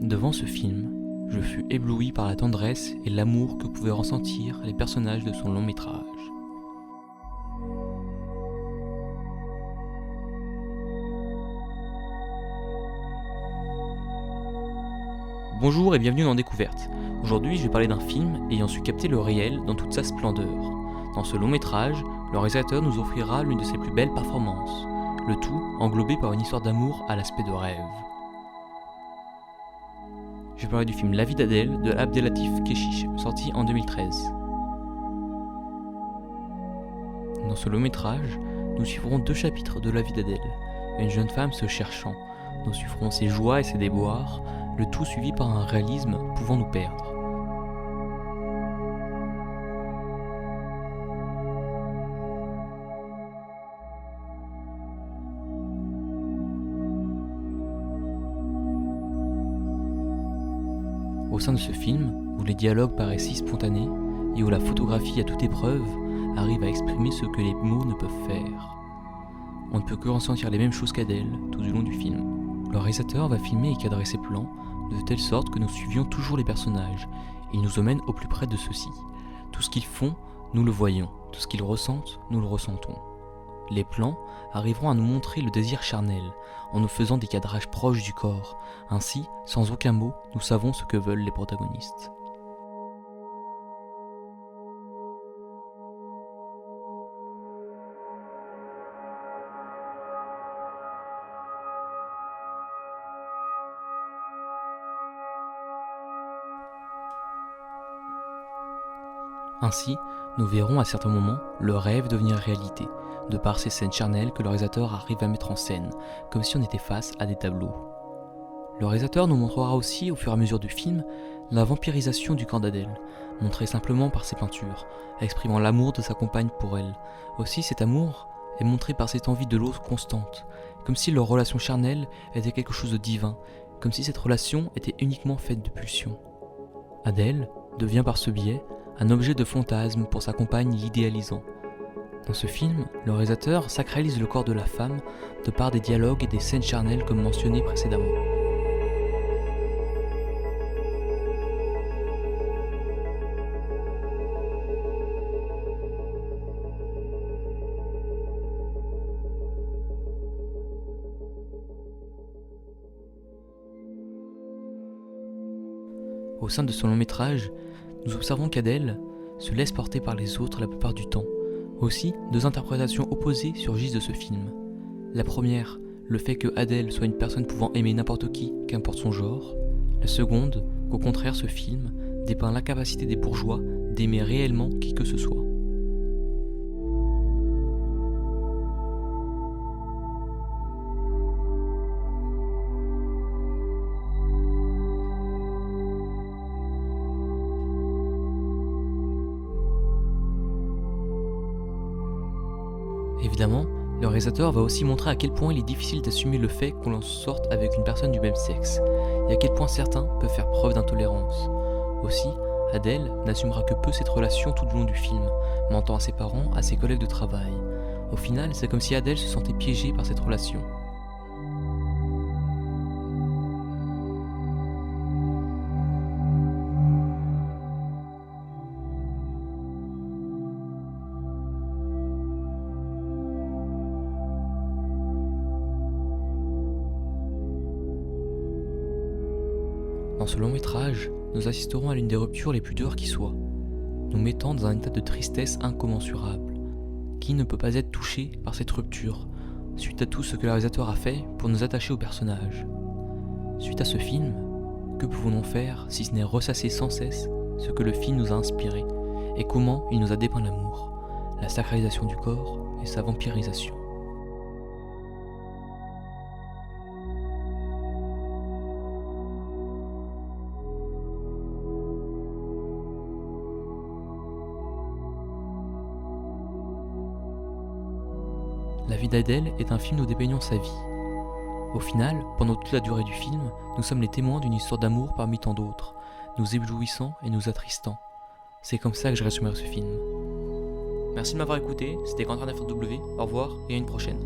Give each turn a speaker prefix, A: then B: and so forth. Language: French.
A: Devant ce film, je fus ébloui par la tendresse et l'amour que pouvaient ressentir les personnages de son long métrage. Bonjour et bienvenue dans Découverte. Aujourd'hui, je vais parler d'un film ayant su capter le réel dans toute sa splendeur. Dans ce long métrage, le réalisateur nous offrira l'une de ses plus belles performances, le tout englobé par une histoire d'amour à l'aspect de rêve. Je vais parler du film La vie d'Adèle de Abdelatif Kechiche, sorti en 2013. Dans ce long métrage, nous suivrons 2 chapitres de la vie d'Adèle, une jeune femme se cherchant. Nous suivrons ses joies et ses déboires, le tout suivi par un réalisme pouvant nous perdre. Au sein de ce film, où les dialogues paraissent si spontanés et où la photographie à toute épreuve arrive à exprimer ce que les mots ne peuvent faire, on ne peut que ressentir les mêmes choses qu'Adèle tout du long du film. Le réalisateur va filmer et cadrer ses plans de telle sorte que nous suivions toujours les personnages. Il nous emmène au plus près de ceux-ci. Tout ce qu'ils font, nous le voyons. Tout ce qu'ils ressentent, nous le ressentons. Les plans arriveront à nous montrer le désir charnel, en nous faisant des cadrages proches du corps. Ainsi, sans aucun mot, nous savons ce que veulent les protagonistes. Ainsi, nous verrons à certains moments le rêve devenir réalité, de par ces scènes charnelles que le réalisateur arrive à mettre en scène, comme si on était face à des tableaux. Le réalisateur nous montrera aussi, au fur et à mesure du film, la vampirisation du corps d'Adèle, montrée simplement par ses peintures, exprimant l'amour de sa compagne pour elle. Aussi, cet amour est montré par cette envie de l'autre constante, comme si leur relation charnelle était quelque chose de divin, comme si cette relation était uniquement faite de pulsions. Adèle devient par ce biais un objet de fantasme pour sa compagne l'idéalisant. Dans ce film, le réalisateur sacralise le corps de la femme de par des dialogues et des scènes charnelles comme mentionné précédemment. Au sein de son long métrage, nous observons qu'Adèle se laisse porter par les autres la plupart du temps. Aussi, 2 interprétations opposées surgissent de ce film. La première, le fait que Adèle soit une personne pouvant aimer n'importe qui, qu'importe son genre. La seconde, qu'au contraire ce film dépeint l'incapacité des bourgeois d'aimer réellement qui que ce soit. Évidemment, le réalisateur va aussi montrer à quel point il est difficile d'assumer le fait qu'on en sorte avec une personne du même sexe, et à quel point certains peuvent faire preuve d'intolérance. Aussi, Adèle n'assumera que peu cette relation tout au long du film, mentant à ses parents, à ses collègues de travail. Au final, c'est comme si Adèle se sentait piégée par cette relation. Dans ce long métrage, nous assisterons à l'une des ruptures les plus dures qui soient, nous mettant dans un état de tristesse incommensurable. Qui ne peut pas être touché par cette rupture, suite à tout ce que le réalisateur a fait pour nous attacher au personnage? Suite à ce film, que pouvons-nous faire si ce n'est ressasser sans cesse ce que le film nous a inspiré, et comment il nous a dépeint l'amour, la sacralisation du corps et sa vampirisation. La vie d'Adèle est un film nous dépeignant sa vie. Au final, pendant toute la durée du film, nous sommes les témoins d'une histoire d'amour parmi tant d'autres, nous éblouissant et nous attristant. C'est comme ça que je résumerai ce film. Merci de m'avoir écouté, c'était Quentin F.W, au revoir et à une prochaine.